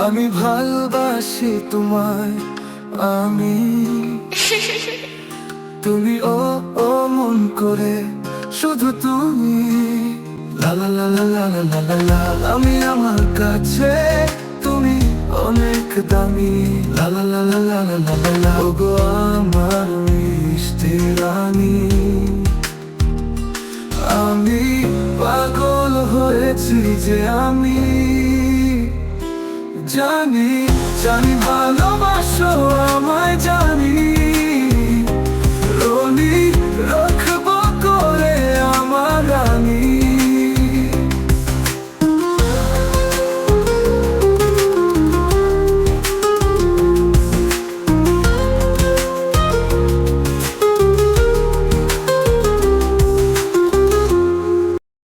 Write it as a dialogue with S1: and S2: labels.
S1: আমি ভালোবাসি তোমায়, আমি তুমি ও ও মন করে শুধু তুমি। লা লা লা লা লা লা লা লা লা। আমি আমার কাছে তুমি অনেক দামি। লা লা লা লা লা লা লা লা লা। ওগো আমার মিষ্টি রানী, আমি পাগল হয়েছি যে আমি জানি জানি ভালোবাসো আমায়, জানি রনি রনি।